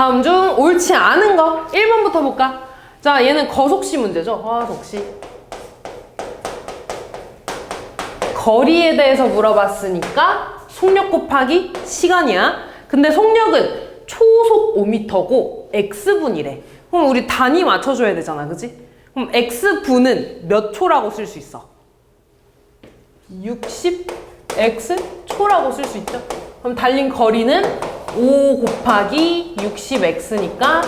다음 중 옳지 않은 거 1번부터 볼까? 자, 얘는 거속시 문제죠. 거속시. 거리에 대해서 물어봤으니까 속력 곱하기 시간이야. 근데 속력은 초속 5m고 x분이래. 그럼 우리 단위 맞춰줘야 되잖아, 그치? 그럼 x분은 몇 초라고 쓸 수 있어? 60x초라고 쓸 수 있죠? 그럼 달린 거리는 5 곱하기 60x니까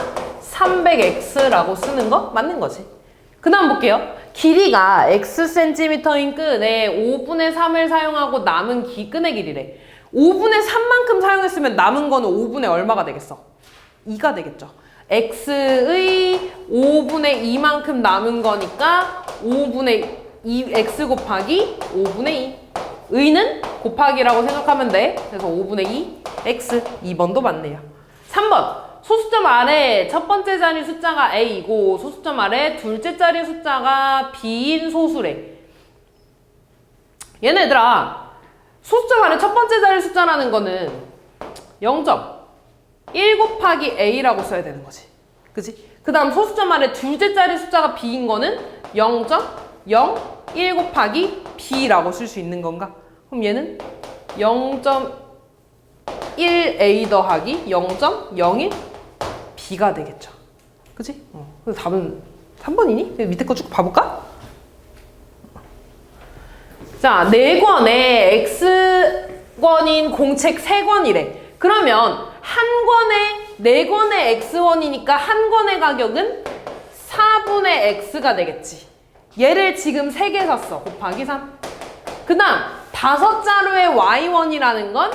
300x라고 쓰는 거 맞는 거지. 그 다음 볼게요. 길이가 xcm인 끈에 5분의 3을 사용하고 남은 끈의 길이래. 5분의 3만큼 사용했으면 남은 거는 5분의 얼마가 되겠어? 2가 되겠죠. x의 5분의 2만큼 남은 거니까 5분의 2, x 곱하기 5분의 2. 의는 곱하기라고 생각하면 돼. 그래서 5분의 2, x. 2번도 맞네요. 3번. 소수점 아래 첫 번째 자리 숫자가 a이고 소수점 아래 둘째 자리 숫자가 b인 소수래. 얘네들아, 소수점 아래 첫 번째 자리 숫자라는 거는 0.1 곱하기 a라고 써야 되는 거지. 그치? 그 다음 소수점 아래 둘째 자리 숫자가 b인 거는 0.01 곱하기 b라고 쓸 수 있는 건가? 그럼 얘는 0.1a 더하기 0.01 b가 되겠죠. 그치? 그래서 답은 3번이니? 밑에 거 쭉 봐볼까? 자, 4권에 x권인 공책 3권이래. 그러면 한 권에 4권의 x원이니까 한 권의 가격은 4분의 x가 되겠지. 얘를 지금 3개 샀어. 곱하기 3. 그 다음 5자루의 y원이라는 건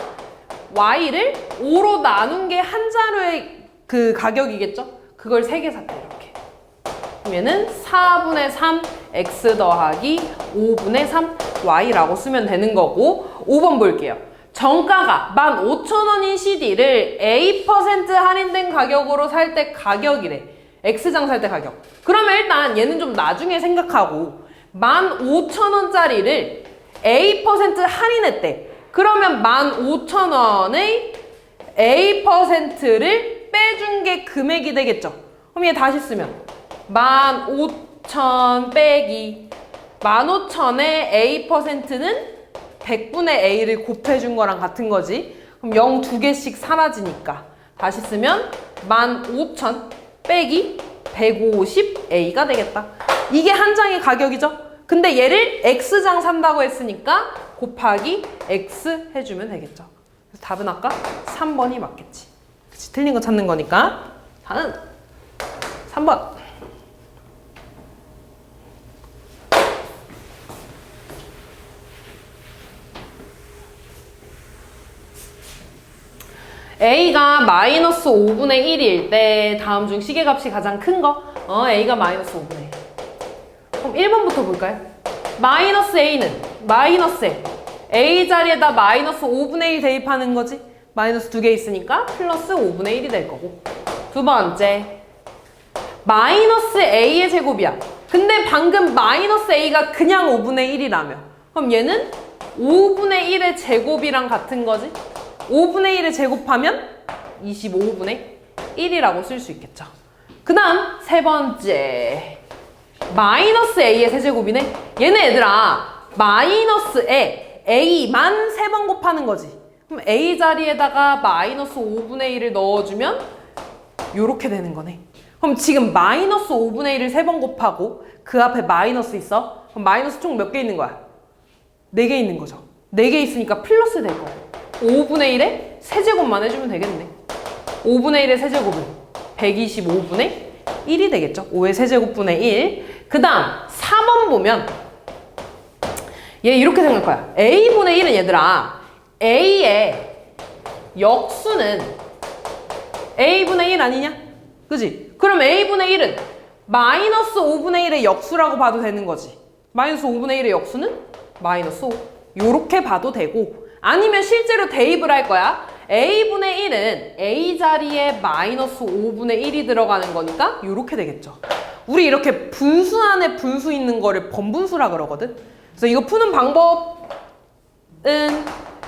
y를 5로 나눈 게 한 자루의 그 가격이겠죠? 그걸 3개 샀대, 이렇게. 그럼 얘는 4분의 3 x 더하기 5분의 3 y라고 쓰면 되는 거고. 5번 볼게요. 정가가 15,000원인 CD를 A% 할인된 가격으로 살 때 가격이래. X장 살 때 가격. 그러면 일단 얘는 좀 나중에 생각하고 15,000원짜리를 A% 할인했대. 그러면 15,000원의 A%를 빼준 게 금액이 되겠죠. 그럼 얘 다시 쓰면 15,000 빼기 15,000의 A%는 100분의 A를 곱해준 거랑 같은 거지. 그럼 0 2개씩 사라지니까 다시 쓰면 15,000 빼기 150A가 되겠다. 이게 한 장의 가격이죠. 근데 얘를 X장 산다고 했으니까 곱하기 X 해주면 되겠죠. 그래서 답은 아까 3번이 맞겠지. 그치? 틀린 거 찾는 거니까. 다음 3번. A가 마이너스 5분의 1일 때 다음 중 시계값이 가장 큰 거? A가 마이너스 5분의 1. 그럼 1번부터 볼까요? 마이너스 A는 마이너스 A 자리에다 마이너스 5분의 1 대입하는 거지? 마이너스 2개 있으니까 플러스 5분의 1이 될 거고. 두 번째, 마이너스 A의 제곱이야. 근데 방금 마이너스 A가 그냥 5분의 1이라며. 그럼 얘는 5분의 1의 제곱이랑 같은 거지? 5분의 1을 제곱하면 25분의 1이라고 쓸 수 있겠죠. 그 다음 세 번째, 마이너스 A의 세제곱이네. 얘네 얘들아, 마이너스에 A만 3번 곱하는 거지. 그럼 A 자리에다가 마이너스 5분의 1을 넣어주면 요렇게 되는 거네. 그럼 지금 마이너스 5분의 1을 3번 곱하고 그 앞에 마이너스 있어? 그럼 마이너스 총 몇 개 있는 거야? 4개 있는 거죠. 4개 있으니까 플러스 될 거고. 5분의 1에 세제곱만 해주면 되겠네. 5분의 1의 세제곱은 125분의 1이 되겠죠. 5의 세제곱분의 1. 그 다음 4번 보면 얘 이렇게 생각할 거야. A분의 1은 얘들아, A의 역수는 A분의 1 아니냐? 그지? 그럼 A분의 1은 마이너스 5분의 1의 역수라고 봐도 되는 거지. 마이너스 5분의 1의 역수는 마이너스 5. 요렇게 봐도 되고, 아니면 실제로 대입을 할 거야. A분의 1은 A 자리에 마이너스 5분의 1이 들어가는 거니까 요렇게 되겠죠. 우리 이렇게 분수 안에 분수 있는 거를 번분수라 그러거든. 그래서 이거 푸는 방법은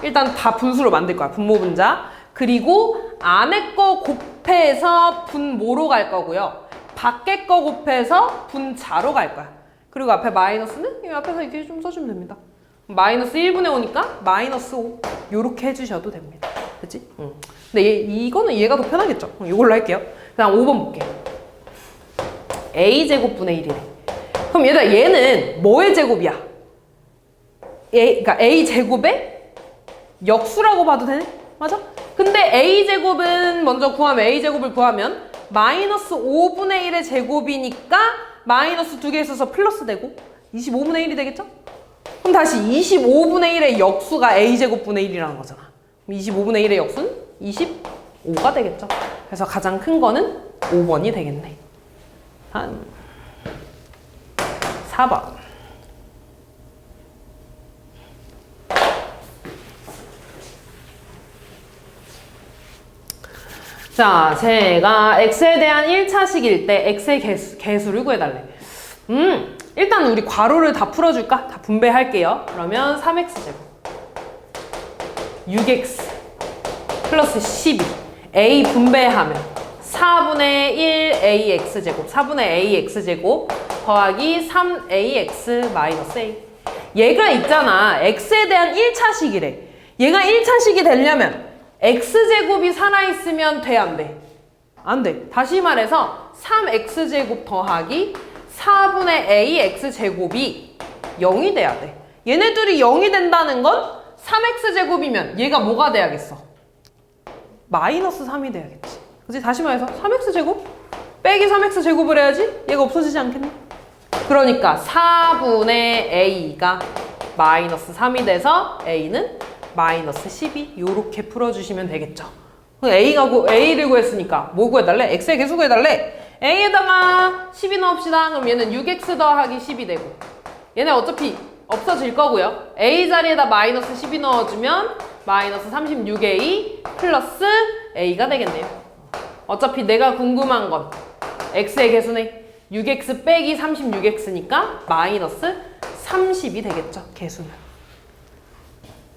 일단 다 분수로 만들 거야. 분모 분자. 그리고 안에 거 곱해서 분모로 갈 거고요. 밖에 거 곱해서 분자로 갈 거야. 그리고 앞에 마이너스는 이 앞에서 이렇게 좀 써주면 됩니다. 마이너스 1분의 5니까 마이너스 5 요렇게 해주셔도 됩니다. 그치? 근데 이거는 얘가 더 편하겠죠? 이걸로 할게요. 그다음 5번 볼게요. a제곱분의 1이래. 그럼 얘들아 얘는 뭐의 제곱이야? 그러니까 a제곱의 역수라고 봐도 되네? 맞아? 근데 a제곱은 먼저 구하면 a제곱을 구하면 마이너스 5분의 1의 제곱이니까 마이너스 2개 있어서 플러스 되고 25분의 1이 되겠죠? 그럼 다시 25분의 1의 역수가 a제곱분의 1이라는 거잖아. 25분의 1의 역수는 25가 되겠죠? 그래서 가장 큰 거는 5번이 되겠네. 다음 4번. 자, 제가 x에 대한 1차식일 때 x의 개수를 구해달래. 일단 우리 괄호를 다 풀어줄까? 다 분배할게요. 그러면 3x제곱 6x 플러스 12 a 분배하면 4분의 1 ax제곱 4분의 ax제곱 더하기 3ax 마이너스 a. 얘가 있잖아. x에 대한 1차식이래. 얘가 1차식이 되려면 x제곱이 살아있으면 돼, 안 돼? 안 돼. 다시 말해서 3x제곱 더하기 4분의 ax제곱이 0이 돼야 돼. 얘네들이 0이 된다는 건 3x제곱이면 얘가 뭐가 돼야겠어? 마이너스 3이 돼야겠지. 그치? 다시 말해서 3x제곱 빼기 3x제곱을 해야지 얘가 없어지지 않겠니? 그러니까 4분의 a가 마이너스 3이 돼서 a는 마이너스 12 요렇게 풀어주시면 되겠죠. a를 구했으니까 뭐 구해달래? x의 개수 구해달래. a에다가 12 넣읍시다. 그럼 얘는 6x 더하기 10이 되고 얘네 어차피 없어질 거고요. a 자리에다 마이너스 12 넣어주면 마이너스 36a 플러스 a가 되겠네요. 어차피 내가 궁금한 건 x의 개수네. 6x 빼기 36x니까 마이너스 30이 되겠죠. 개수는.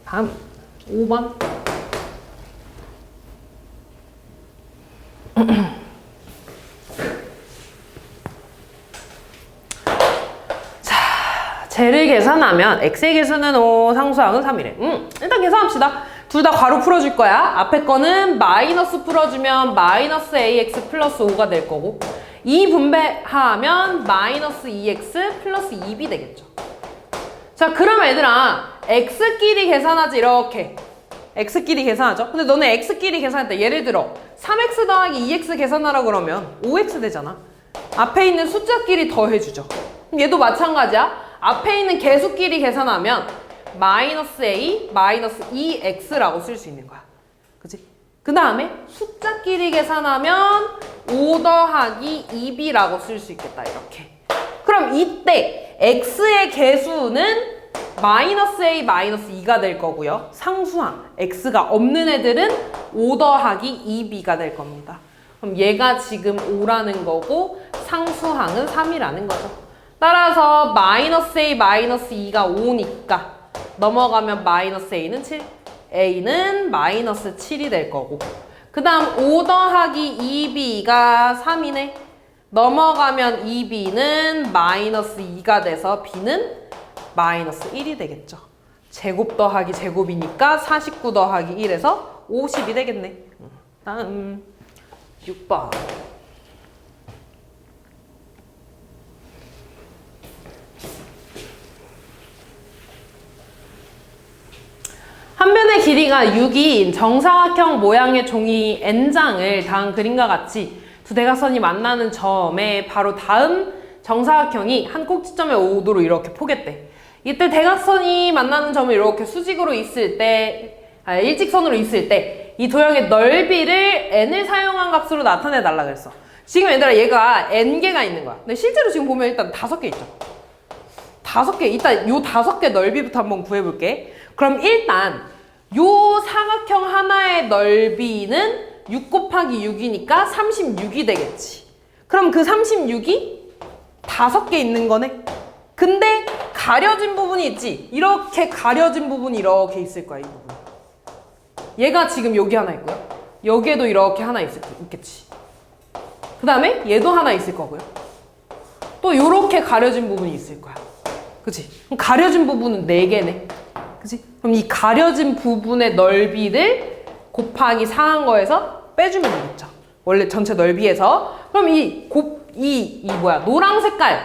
다음 5번. 자, 쟤를 계산하면 x의 개수는 5, 상수항은 3이래. 일단 계산합시다. 둘 다 괄호 풀어줄 거야. 앞에 거는 마이너스 풀어주면 마이너스 ax 플러스 5가 될 거고 2 분배하면 마이너스 2x 플러스 2b 되겠죠. 자, 그럼 얘들아 x끼리 계산하지. 이렇게 x끼리 계산하죠. 근데 너네 x끼리 계산할 때 예를 들어 3x 더하기 2x 계산하라 그러면 5x 되잖아. 앞에 있는 숫자끼리 더해주죠. 그럼 얘도 마찬가지야. 앞에 있는 개수끼리 계산하면 마이너스 a 마이너스 2x라고 쓸 수 있는 거야. 그치? 그 다음에 숫자끼리 계산하면 5 더하기 2b라고 쓸 수 있겠다. 이렇게. 그럼 이때 x의 개수는 마이너스 a 마이너스 2가 될 거고요. 상수항 x가 없는 애들은 5 더하기 2b가 될 겁니다. 그럼 얘가 지금 5라는 거고 상수항은 3이라는 거죠. 따라서 마이너스 a 마이너스 2가 5니까 넘어가면 마이너스 a는 7 a는 마이너스 7이 될 거고 그 다음 5 더하기 2b가 3이네. 넘어가면 2b는 마이너스 2가 돼서 b는 마이너스 1이 되겠죠. 제곱 더하기 제곱이니까 49 더하기 1에서 50이 되겠네. 다음 6번. 한 변의 길이가 6인 정사각형 모양의 종이 n장을 다음 그림과 같이 두 대각선이 만나는 점에 바로 다음 정사각형이 한 꼭지점에 5도로 이렇게 포겠대. 이때 대각선이 만나는 점을 이렇게 수직으로 있을 때, 일직선으로 있을 때 이 도형의 넓이를 n을 사용한 값으로 나타내 달라 그랬어. 지금 얘들아 얘가 n개가 있는 거야. 근데 실제로 지금 보면 일단 5개 있죠. 5개. 일단 요 5개 넓이부터 한번 구해볼게. 그럼 일단 요 사각형 하나의 넓이는 6 곱하기 6이니까 36이 되겠지. 그럼 그 36이 5개 있는 거네. 근데 가려진 부분이 있지. 이렇게 가려진 부분이 이렇게 있을 거야. 이 부분. 얘가 지금 여기 하나 있고요. 여기에도 이렇게 하나 있겠지. 그 다음에 얘도 하나 있을 거고요. 또 요렇게 가려진 부분이 있을 거야. 그치? 그럼 가려진 부분은 4개네. 그치? 그럼 이 가려진 부분의 넓이를 곱하기 4한 거에서 빼주면 되겠죠. 원래 전체 넓이에서. 그럼 노랑 색깔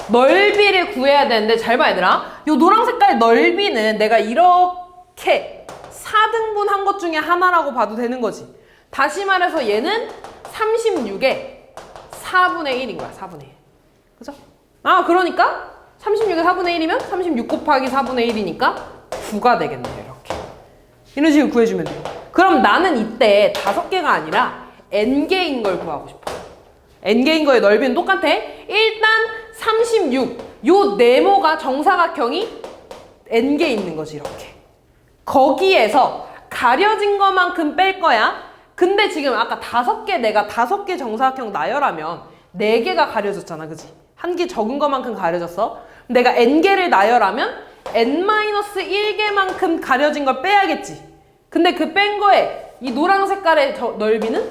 넓이를 구해야 되는데 잘 봐 얘들아. 요 노랑 색깔 넓이는 내가 이렇게 4등분 한 것 중에 하나라고 봐도 되는 거지. 다시 말해서 얘는 36의 4분의 1인 거야. 4분의 1. 그죠? 아, 그러니까 36의 4분의 1이면 36 곱하기 4분의 1이니까 9가 되겠네요. 이렇게. 이런 식으로 구해주면 돼요. 그럼 나는 이때 5개가 아니라 n개인 걸 구하고 싶어. n개인 거의 넓이는 똑같아. 일단 36. 요 네모가 정사각형이 n개 있는 거지. 이렇게. 거기에서 가려진 것만큼 뺄 거야. 근데 지금 아까 5개 내가 5개 정사각형 나열하면 4개가 가려졌잖아. 그지? 한 개 적은 것만큼 가려졌어. 내가 n개를 나열하면 n-1개만큼 가려진 걸 빼야겠지. 근데 그 뺀 거에 이 노란 색깔의 넓이는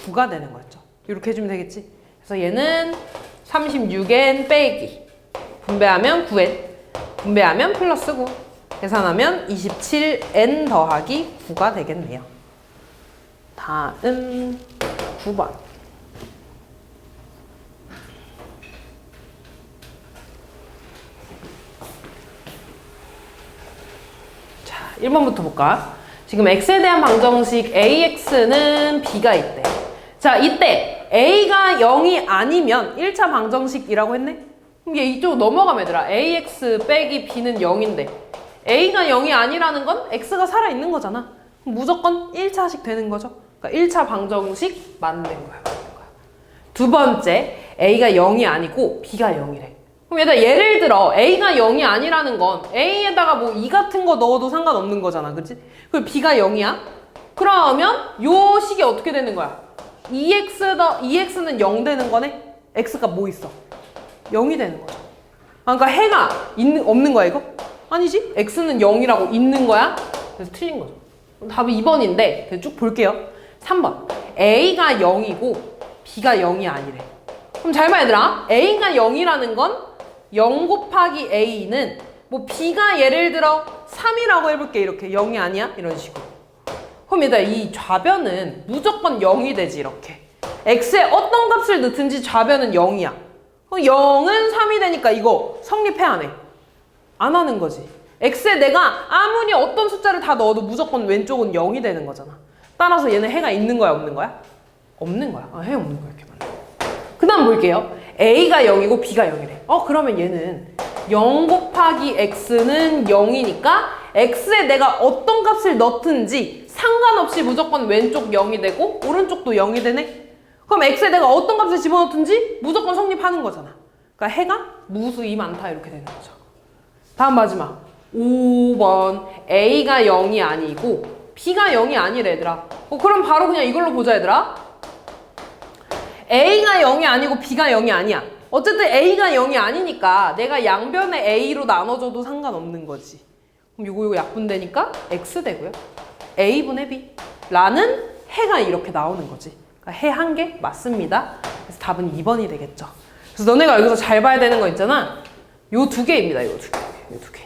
9가 되는 거였죠. 이렇게 해주면 되겠지. 그래서 얘는 36n 빼기 분배하면 9n 분배하면 플러스 9 계산하면 27n 더하기 9가 되겠네요. 다음 9번. 자, 1번부터 볼까? 지금 x에 대한 방정식 ax는 b가 있대. 자, 이때 a가 0이 아니면 1차 방정식이라고 했네? 그럼 얘 이쪽으로 넘어가면 얘들아 ax 빼기 b는 0인데 a가 0이 아니라는 건 x가 살아있는 거잖아. 그럼 무조건 1차식 되는 거죠. 그러니까 1차 방정식 맞는 거야. 두 번째, a가 0이 아니고 b가 0이래. 그럼 얘들아 예를 들어 a가 0이 아니라는 건 a에다가 뭐 2 같은 거 넣어도 상관없는 거잖아. 그치? 그리고 b가 0이야? 그러면 요 식이 어떻게 되는 거야? 2x는 0 되는 거네? x가 뭐 있어? 0이 되는 거죠. 그러니까 해가 없는 거야 이거? 아니지? x는 0이라고 있는 거야? 그래서 틀린 거죠. 답이 2번인데 쭉 볼게요. 3번. a가 0이고 b가 0이 아니래. 그럼 잘 봐 얘들아. a가 0이라는 건 0 곱하기 a는 뭐 b가 예를 들어 3이라고 해볼게. 이렇게 0이 아니야? 이런 식으로. 그럼 얘들아 이 좌변은 무조건 0이 되지. 이렇게 x에 어떤 값을 넣든지 좌변은 0이야. 그럼 0은 3이 되니까 이거 성립해 안 해? 안 하는 거지. x에 내가 아무리 어떤 숫자를 다 넣어도 무조건 왼쪽은 0이 되는 거잖아. 따라서 얘는 해가 있는 거야 없는 거야? 없는 거야. 해 없는 거야. 이렇게 말해. 그 다음 볼게요. a가 0이고 b가 0이래. 그러면 얘는 0 곱하기 x는 0이니까 x에 내가 어떤 값을 넣든지 상관없이 무조건 왼쪽 0이 되고 오른쪽도 0이 되네? 그럼 x에 내가 어떤 값을 집어넣든지 무조건 성립하는 거잖아. 그러니까 해가 무수히 많다 이렇게 되는 거죠. 다음 마지막 5번. a가 0이 아니고 b가 0이 아니래 얘들아. 그럼 바로 그냥 이걸로 보자 얘들아. a가 0이 아니고 b가 0이 아니야. 어쨌든 a가 0이 아니니까 내가 양변에 a로 나눠줘도 상관없는 거지. 그럼 이거 약분되니까 x 되고요. a분의 b 라는 해가 이렇게 나오는 거지. 그러니까 해 한 개 맞습니다. 그래서 답은 2번이 되겠죠. 그래서 너네가 여기서 잘 봐야 되는 거 있잖아. 요 2개입니다. 요 2개. 요 2개.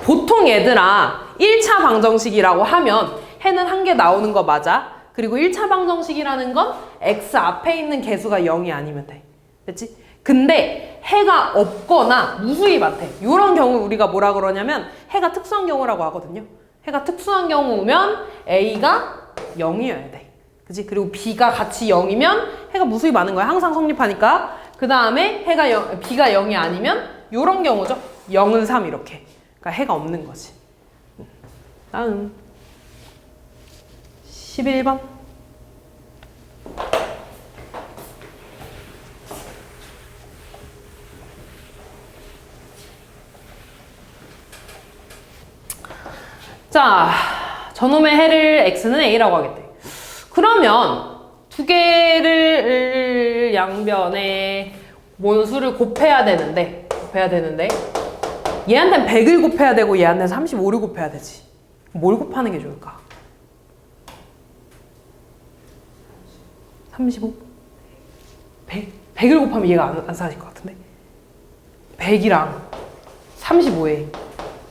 보통 얘들아 1차 방정식이라고 하면 해는 한 개 나오는 거 맞아. 그리고 1차 방정식이라는 건 x 앞에 있는 개수가 0이 아니면 돼. 됐지? 근데 해가 없거나 무수히 많대. 이런 경우 우리가 뭐라 그러냐면 해가 특수한 경우라고 하거든요. 해가 특수한 경우면 a가 0이어야 돼. 그치? 그리고 b가 같이 0이면 해가 무수히 많은 거야. 항상 성립하니까. 그 다음에 b가 0이 아니면 이런 경우죠. 0은 3 이렇게. 그러니까 해가 없는 거지. 다음 11번. 자, 저놈의 해를 x는 a라고 하겠대. 그러면 두 개를 양변에 원수를 곱해야 되는데 얘한테는 100을 곱해야 되고 얘한테는 35를 곱해야 되지. 뭘 곱하는 게 좋을까? 35, 100. 100을 곱하면 얘가 안 사라질 것 같은데? 100이랑 35에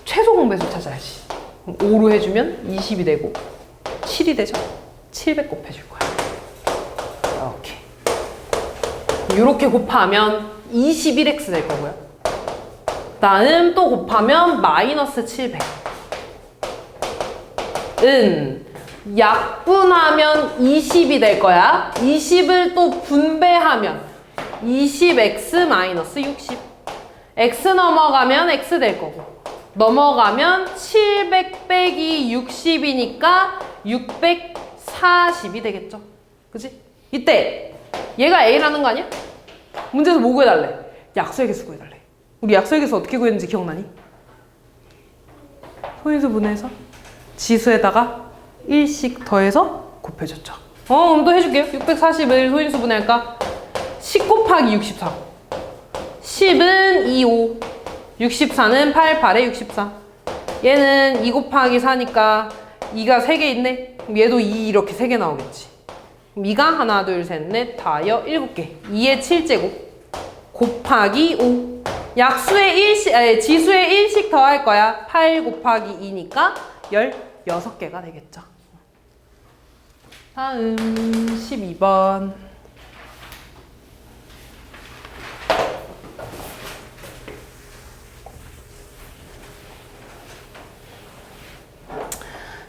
최소 공배수 찾아야지. 5로 해주면 20이 되고 7이 되죠? 700 곱해줄 거야. 이렇게. 이렇게 곱하면 21x 될 거고요. 나는 또 곱하면 마이너스 700. 약분하면 20이 될 거야. 20을 또 분배하면 20x 마이너스 60. x 넘어가면 x 될 거고. 넘어가면 700 빼기 60이니까 640이 되겠죠. 그치? 이때 얘가 a라는 거 아니야? 문제에서 뭐 구해달래? 약수의 개수 구해달래. 우리 약수의 개수 어떻게 구했는지 기억나니? 소인수 분해해서 지수에다가 1씩 더해서 곱해줬죠. 그럼 또 해줄게요. 640을 소인수 분해할까? 10 곱하기 64. 10은 2, 5. 64는 8, 8에 64. 얘는 2 곱하기 4니까 2가 3개 있네. 그럼 얘도 2 이렇게 3개 나오겠지. 그럼 2가 하나, 둘, 셋, 넷, 다여 7개. 2의 7제곱 곱하기 5. 약수의 1씩, 지수의 1씩 더할 거야. 8 곱하기 2니까 16개가 되겠죠. 다음 12번.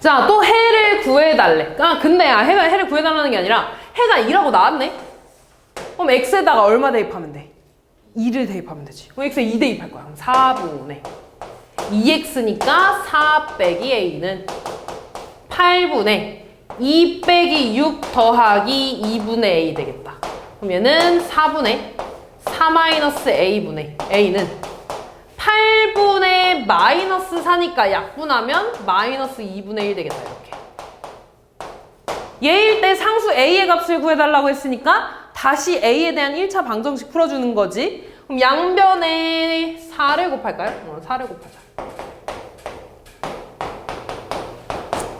자, 또 해를 구해달래. 근데 해를 구해달라는 게 아니라 해가 2라고 나왔네? 그럼 x에다가 얼마 대입하면 돼? 2를 대입하면 되지. 그럼 x에 2 대입할 거야. 그럼 4분의 2x니까 4 빼기 a는 8분의 2 빼기 6 더하기 2분의 a 되겠다. 그럼 얘는 4분의 4 마이너스 a분의 a는 8분의 마이너스 4니까 약분하면 마이너스 2분의 1 되겠다. 이렇게. 얘일 때 상수 a의 값을 구해달라고 했으니까 다시 a에 대한 1차 방정식 풀어주는 거지. 그럼 양변에 4를 곱할까요? 4를 곱하자.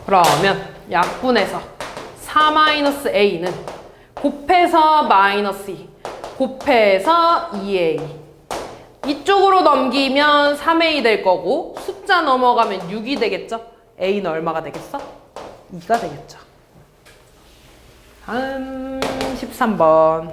그러면 약분해서 4 마이너스 a는 곱해서 마이너스 2 곱해서 2a. 이쪽으로 넘기면 3a 될 거고 숫자 넘어가면 6이 되겠죠? a는 얼마가 되겠어? 2가 되겠죠. 다음 13번.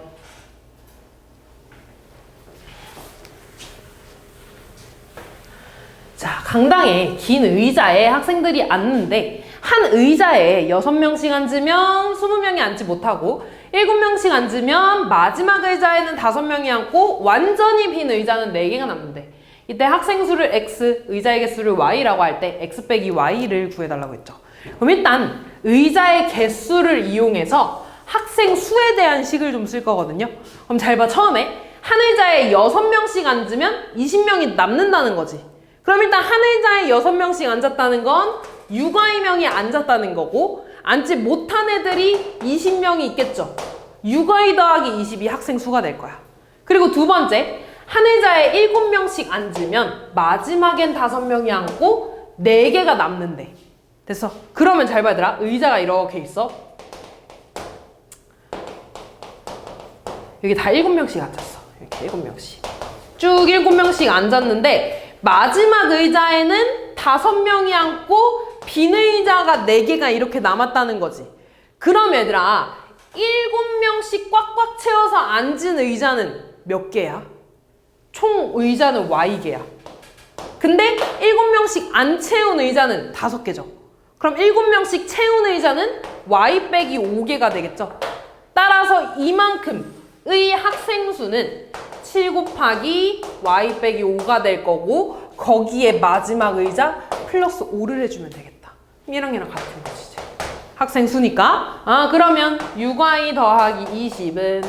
자, 강당에 긴 의자에 학생들이 앉는데 한 의자에 6명씩 앉으면 20명이 앉지 못하고 7명씩 앉으면 마지막 의자에는 5명이 앉고 완전히 빈 의자는 4개가 남는데 이때 학생 수를 x, 의자의 개수를 y라고 할 때 x 빼기 y를 구해달라고 했죠. 그럼 일단 의자의 개수를 이용해서 학생 수에 대한 식을 좀 쓸 거거든요. 그럼 잘 봐. 처음에 한 의자에 6명씩 앉으면 20명이 남는다는 거지. 그럼 일단 한 의자에 6명씩 앉았다는 건 6y명이 앉았다는 거고 앉지 못한 애들이 20명이 있겠죠. 6y 더하기 20이 학생 수가 될 거야. 그리고 두 번째, 한 의자에 7명씩 앉으면 마지막엔 5명이 앉고 4개가 남는데. 됐어. 그러면 잘 봐, 얘들아. 의자가 이렇게 있어. 여기 다 7명씩 앉았어. 이렇게 7명씩. 쭉 7명씩 앉았는데 마지막 의자에는 5명이 앉고 빈 의자가 4개가 이렇게 남았다는 거지. 그럼 얘들아 7명씩 꽉꽉 채워서 앉은 의자는 몇 개야? 총 의자는 Y개야. 근데 7명씩 안 채운 의자는 5개죠. 그럼 7명씩 채운 의자는 Y 빼기 5개가 되겠죠. 따라서 이만큼의 학생 수는 7 곱하기 Y 빼기 5가 될 거고 거기에 마지막 의자 플러스 5를 해주면 되겠다. 얘랑 같은 것이지. 학생 수니까. 그러면 6y 더하기 20은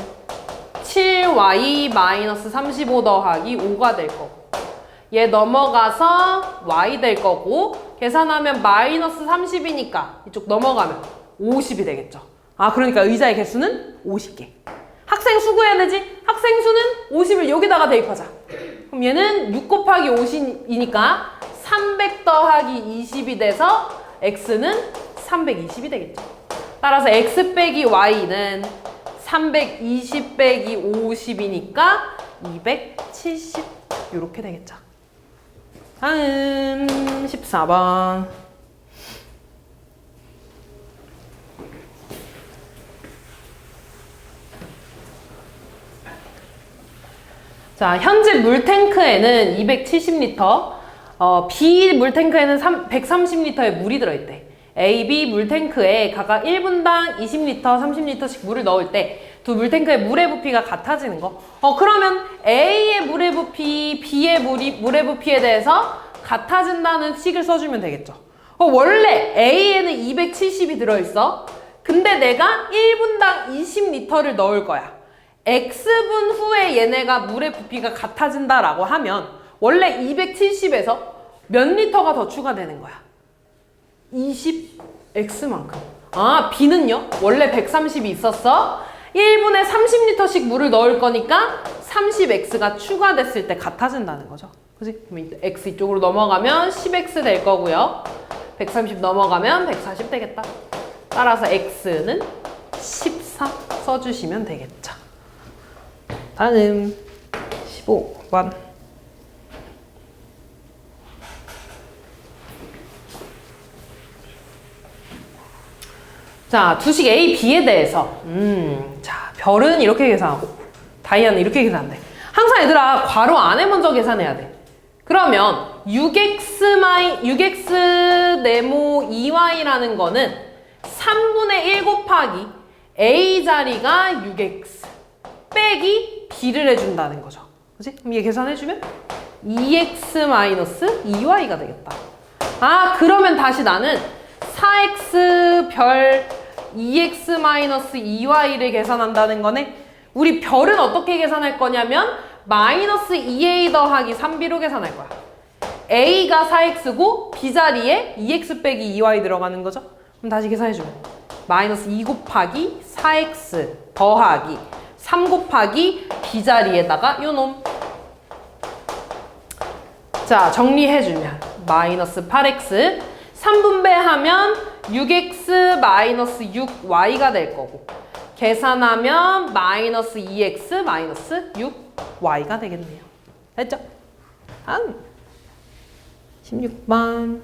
7y 마이너스 35 더하기 5가 될 거고 얘 넘어가서 y 될 거고 계산하면 마이너스 30이니까 이쪽 넘어가면 50이 되겠죠. 그러니까 의자의 개수는 50개. 학생 수 구해야 되지? 학생 수는 50을 여기다가 대입하자. 그럼 얘는 6 곱하기 50이니까 300 더하기 20이 돼서 x는 320이 되겠죠. 따라서 x 빼기 y는 320 빼기 50이니까 270 이렇게 되겠죠. 다음 14번. 자, 현재 물탱크에는 270리터, B 물탱크에는 130리터의 물이 들어있대. A, B 물탱크에 각각 1분당 20리터, 30리터씩 물을 넣을 때 두 물탱크의 물의 부피가 같아지는 거. 그러면 A의 물의 부피, B의 물의 부피에 대해서 같아진다는 식을 써주면 되겠죠. 원래 A에는 270이 들어있어. 근데 내가 1분당 20리터를 넣을 거야. X분 후에 얘네가 물의 부피가 같아진다라고 하면 원래 270에서 몇 리터가 더 추가되는 거야? 20X만큼. 아, B는요? 원래 130이 있었어. 1분에 30리터씩 물을 넣을 거니까 30X가 추가됐을 때 같아진다는 거죠. 그치? 그럼 X 이쪽으로 넘어가면 10X 될 거고요. 130 넘어가면 140 되겠다. 따라서 X는 14 써주시면 되겠죠. 다음 15번. 자, 두식 A, B에 대해서 자, 별은 이렇게 계산하고 다이아는 이렇게 계산한대. 항상 얘들아 괄호 안에 먼저 계산해야 돼. 그러면 6x 네모 2y라는 거는 3분의 1 곱하기 A 자리가 6x 빼기 B를 해준다는 거죠. 그치? 그럼 얘 계산해주면 2x 마이너스 2y가 되겠다. 아, 그러면 다시 나는 4x 별 2x 마이너스 2y를 계산한다는 거네. 우리 별은 어떻게 계산할 거냐면 마이너스 2a 더하기 3b로 계산할 거야. a가 4x고 b 자리에 2x 빼기 2y 들어가는 거죠. 그럼 다시 계산해주면 마이너스 2 곱하기 4x 더하기 3 곱하기 b 자리에다가 요놈. 자, 정리해주면 마이너스 8x 3분배하면 6x 마이너스 6y가 될 거고 계산하면 마이너스 2x 마이너스 6y가 되겠네요. 됐죠? 다음 16번.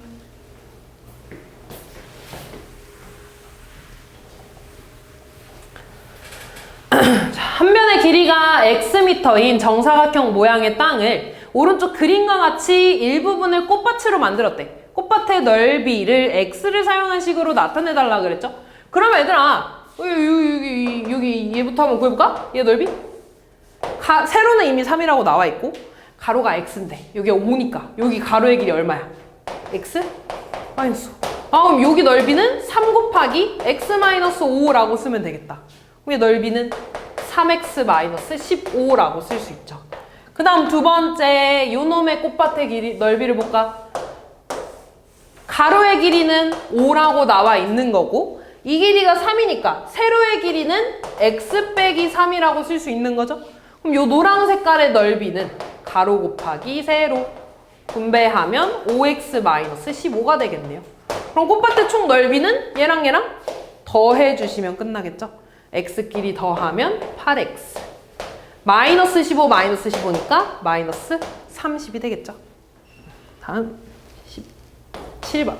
한 면의 길이가 x미터인 정사각형 모양의 땅을 오른쪽 그림과 같이 일부분을 꽃밭으로 만들었대. 꽃밭의 넓이를 x를 사용한 식으로 나타내달라 그랬죠? 그러면 얘들아 여기 얘부터 한번 구해볼까? 얘 넓이? 세로는 이미 3이라고 나와 있고 가로가 x인데 여기가 5니까 여기 가로의 길이 얼마야? x? 마이너스 5. 아, 그럼 여기 넓이는 3 곱하기 x 마이너스 5라고 쓰면 되겠다. 그럼 얘 넓이는 3x 마이너스 15라고 쓸 수 있죠. 그 다음 두 번째 요놈의 꽃밭의 길이 넓이를 볼까? 가로의 길이는 5라고 나와 있는 거고 이 길이가 3이니까 세로의 길이는 x 빼기 3이라고 쓸 수 있는 거죠. 그럼 요 노란 색깔의 넓이는 가로 곱하기 세로 분배하면 5x 마이너스 15가 되겠네요. 그럼 꽃밭의 총 넓이는 얘랑 더해 주시면 끝나겠죠. x끼리 더하면 8x 마이너스 15 마이너스 15니까 마이너스 30이 되겠죠. 다음 17번.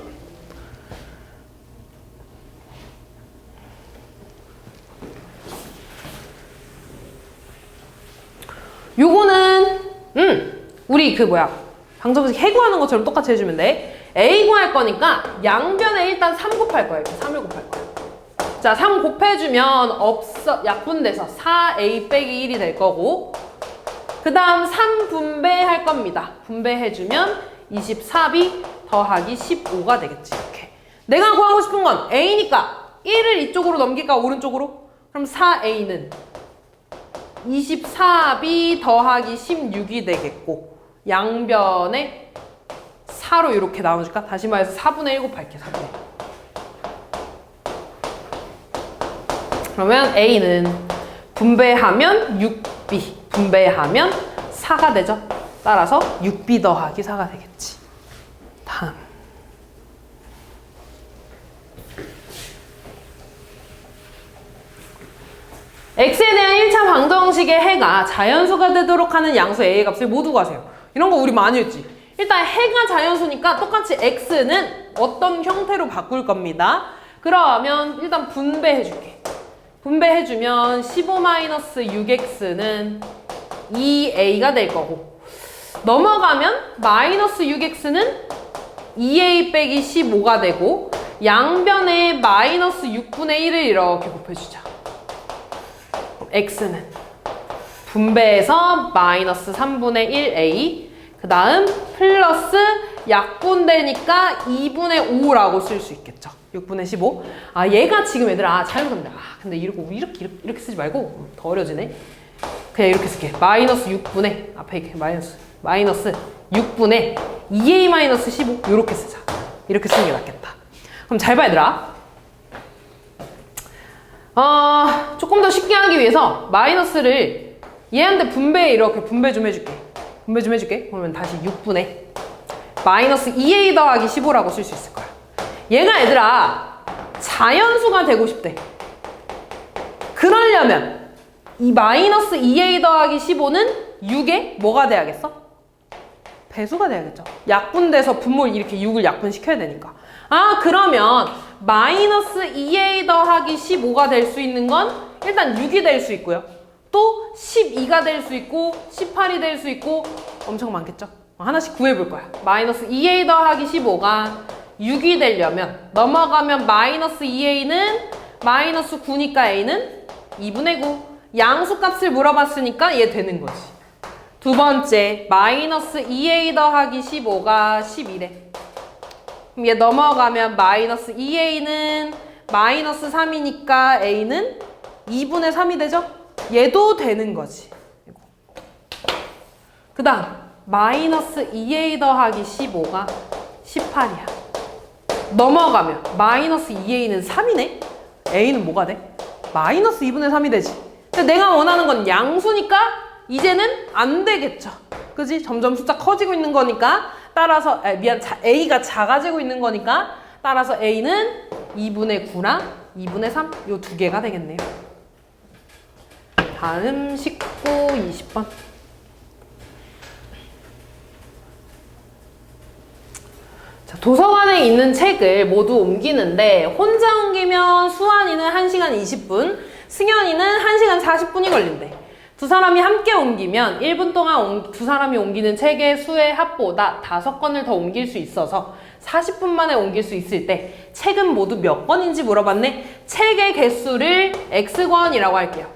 요거는 우리 방정식 해구하는 것처럼 똑같이 해주면 돼. A 구할 거니까 양변에 일단 3 곱할 거야. 이렇게 3을 곱할 거야. 자, 3 곱해주면 약분돼서 4a 빼기 1이 될 거고 그 다음 3 분배할 겁니다. 분배해주면 24b 더하기 15가 되겠지. 이렇게 내가 구하고 싶은 건 a니까 1을 이쪽으로 넘길까 오른쪽으로? 그럼 4a는 24b 더하기 16이 되겠고 양변에 4로 이렇게 나눠줄까? 다시 말해서 4분의 1 곱할게. 4분의 1. 그러면 a는 분배하면 6b 분배하면 4가 되죠. 따라서 6b 더하기 4가 되겠지. 다음 x에 방정식의 해가 자연수가 되도록 하는 양수 a의 값을 모두 구하세요. 이런 거 우리 많이 했지. 일단 해가 자연수니까 똑같이 x는 어떤 형태로 바꿀 겁니다. 그러면 일단 분배해줄게. 분배해주면 15-6x는 2a가 될 거고, 넘어가면 마이너스 6x는 2a 빼기 15가 되고, 양변에 마이너스 6분의 1을 이렇게 곱해주자. x는 분배해서 마이너스 3분의 1a, 그 다음 플러스 약분되니까 2분의 5라고 쓸 수 있겠죠. 6분의 15. 아, 얘가 지금 얘들아 잘못합니다. 근데 이렇게 쓰지 말고 더 어려지네. 그냥 이렇게 쓸게. 마이너스 6분의 앞에 이렇게 마이너스 6분의 2a 마이너스 15 이렇게 쓰자. 이렇게 쓰는 게 낫겠다. 그럼 잘 봐 얘들아. 조금 더 쉽게 하기 위해서 마이너스를 얘한테 이렇게 분배 좀 해줄게. 그러면 다시 6분의 마이너스 2a 더하기 15라고 쓸 수 있을 거야. 얘가 얘들아 자연수가 되고 싶대. 그러려면 이 마이너스 2a 더하기 15는 6에 뭐가 돼야겠어? 배수가 돼야겠죠. 약분돼서 분모를 이렇게 6을 약분시켜야 되니까. 그러면 마이너스 2a 더하기 15가 될 수 있는 건 일단 6이 될 수 있고요. 또 12가 될 수 있고 18이 될 수 있고 엄청 많겠죠? 하나씩 구해볼 거야. 마이너스 2a 더하기 15가 6이 되려면 넘어가면 마이너스 2a는 마이너스 9니까 a는 2분의 9. 양수값을 물어봤으니까 얘 되는 거지. 두 번째 마이너스 2a 더하기 15가 11에. 그럼 얘 넘어가면 마이너스 2a는 마이너스 3이니까 a는 2분의 3이 되죠? 얘도 되는 거지. 그 다음 마이너스 2a 더하기 15가 18이야. 넘어가면 마이너스 2a는 3이네? a는 뭐가 돼? 마이너스 2분의 3이 되지. 근데 내가 원하는 건 양수니까 이제는 안 되겠죠. 그지? 점점 숫자 커지고 있는 거니까 따라서 a가 작아지고 있는 거니까 따라서 a는 2분의 9랑 2분의 3 요 두 개가 되겠네요. 다음 19, 20번. 자, 도서관에 있는 책을 모두 옮기는데 혼자 옮기면 수환이는 1시간 20분, 승현이는 1시간 40분이 걸린대. 두 사람이 함께 옮기면 1분 동안 두 사람이 옮기는 책의 수의 합보다 5권을 더 옮길 수 있어서 40분 만에 옮길 수 있을 때 책은 모두 몇 권인지 물어봤네. 책의 개수를 x권이라고 할게요.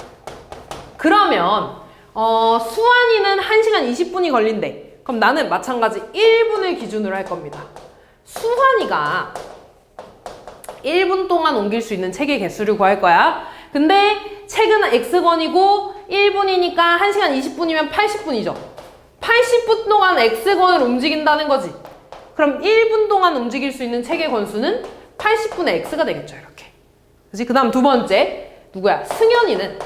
그러면 수환이는 1시간 20분이 걸린대. 그럼 나는 마찬가지 1분을 기준으로 할 겁니다. 수환이가 1분 동안 옮길 수 있는 책의 개수를 구할 거야. 근데 책은 x권이고 1분이니까 1시간 20분이면 80분이죠. 80분 동안 x권을 움직인다는 거지. 그럼 1분 동안 움직일 수 있는 책의 권수는 80분의 x가 되겠죠. 이렇게. 그치? 그 다음 두 번째 누구야? 승현이는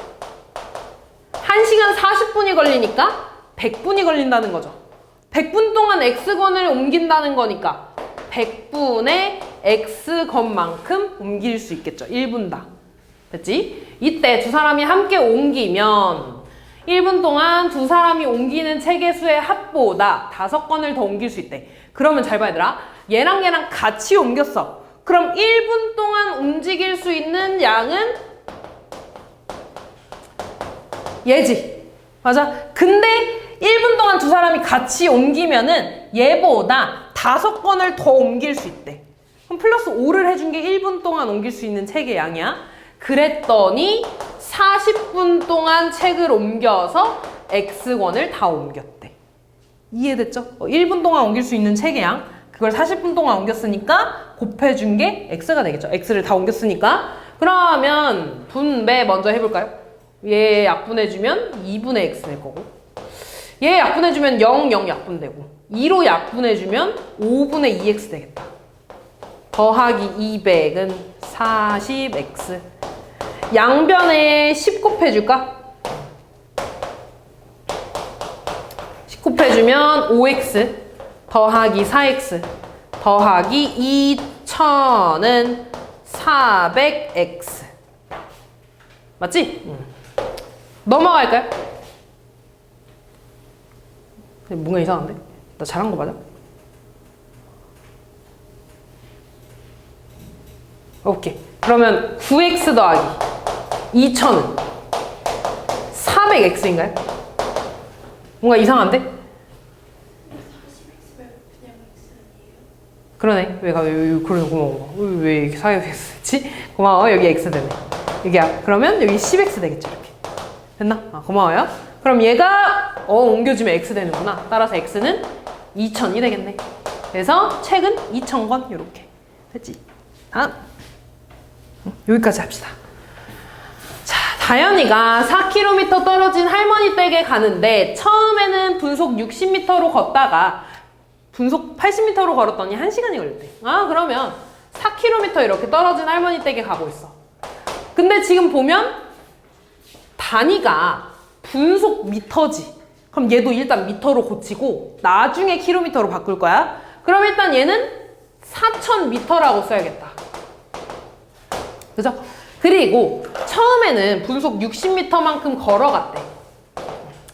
1시간 40분이 걸리니까 100분이 걸린다는 거죠. 100분 동안 x권을 옮긴다는 거니까 100분의 x권만큼 옮길 수 있겠죠. 1분당. 됐지? 이때 두 사람이 함께 옮기면 1분 동안 두 사람이 옮기는 책의 수의 합보다 5권을 더 옮길 수 있대. 그러면 잘 봐 얘들아. 얘랑 얘랑 같이 옮겼어. 그럼 1분 동안 움직일 수 있는 양은 얘지. 맞아? 근데 1분 동안 두 사람이 같이 옮기면은 얘보다 5권을 더 옮길 수 있대. 그럼 플러스 5를 해준 게 1분 동안 옮길 수 있는 책의 양이야. 그랬더니 40분 동안 책을 옮겨서 x권을 다 옮겼대. 이해됐죠? 1분 동안 옮길 수 있는 책의 양, 그걸 40분 동안 옮겼으니까 곱해준 게 x가 되겠죠. x를 다 옮겼으니까. 그러면 분배 먼저 해볼까요? 얘 약분해주면 2분의 x 될 거고, 얘 약분해주면 0, 0 약분되고, 2로 약분해주면 5분의 2x 되겠다. 더하기 200은 40x. 양변에 10 곱해줄까? 10 곱해주면 5x 더하기 4x 더하기 2000은 400x. 맞지? 넘어갈까요? 뭔가 이상한데? 나 잘한 거 맞아? 오케이. 그러면 9x 더하기 2000은 400x인가요? 뭔가 이상한데? 40x면 그냥 x 아니에요? 그러네. 그래, 고마워. 왜 이렇게 4x 했지? 고마워. 여기 x 되네. 여기야. 그러면 여기 10x 되겠죠, 이렇게. 됐나? 아, 고마워요. 그럼 얘가, 옮겨주면 x 되는구나. 따라서 x는 2000이 되겠네. 그래서 책은 2000권, 요렇게. 됐지? 다음. 여기까지 합시다. 자, 다현이가 4km 떨어진 할머니 댁에 가는데 처음에는 분속 60m로 걷다가 분속 80m로 걸었더니 1시간이 걸렸대. 아, 그러면 4km 이렇게 떨어진 할머니 댁에 가고 있어. 근데 지금 보면 단위가 분속 미터지. 그럼 얘도 일단 미터로 고치고 나중에 킬로미터로 바꿀 거야. 그럼 일단 얘는 4000m라고 써야겠다. 그죠? 그리고 처음에는 분속 60m만큼 걸어갔대.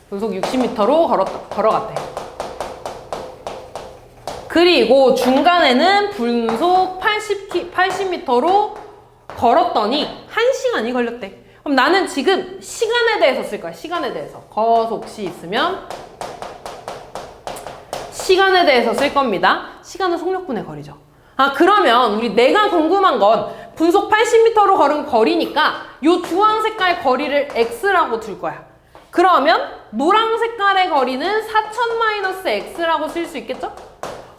분속 60m로 걸어갔대. 그리고 중간에는 분속 80m로 걸었더니 1시간이 걸렸대. 그럼 나는 지금 시간에 대해서 쓸 거야. 시간에 대해서. 거속시 있으면 시간에 대해서 쓸 겁니다. 시간은 속력분의 거리죠. 아, 그러면 내가 궁금한 건 분속 80m로 걸은 거리니까 요 주황 색깔 거리를 x라고 둘 거야. 그러면 노랑 색깔의 거리는 4000-x라고 쓸 수 있겠죠?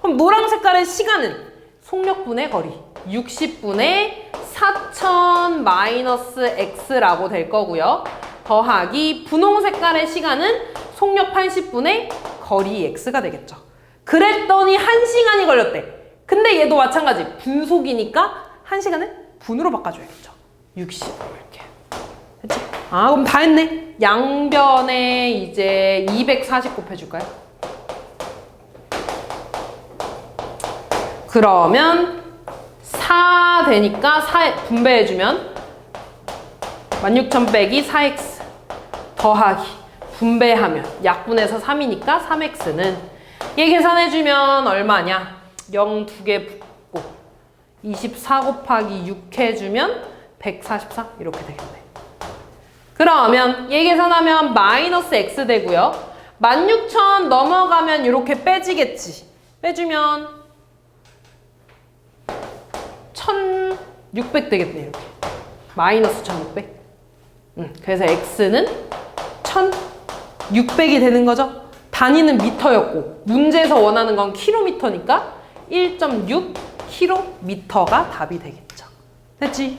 그럼 노랑 색깔의 시간은 속력분의 거리 60분의 4000-x라고 될 거고요. 더하기 분홍 색깔의 시간은 속력 80분의 거리 x가 되겠죠. 그랬더니 1시간이 걸렸대. 근데 얘도 마찬가지. 분속이니까 1시간을 분으로 바꿔줘야겠죠. 60 이렇게. 됐지? 아, 그럼 다 했네. 양변에 이제 240 곱해줄까요? 그러면 4 되니까 4 분배해주면 16000 빼기 4x 더하기 분배하면 약분해서 3이니까 3x는 얘 계산해주면 얼마냐? 0 2개 붙고 24 곱하기 6 해주면 144 이렇게 되겠네. 그러면 얘 계산하면 마이너스 x 되고요. 16000 넘어가면 이렇게 빼지겠지. 빼주면 1600 되겠네. 이렇게 마이너스 1600. 그래서 x는 1600이 되는 거죠. 단위는 미터였고 문제에서 원하는 건 킬로미터니까 1.6km가 답이 되겠죠. 됐지?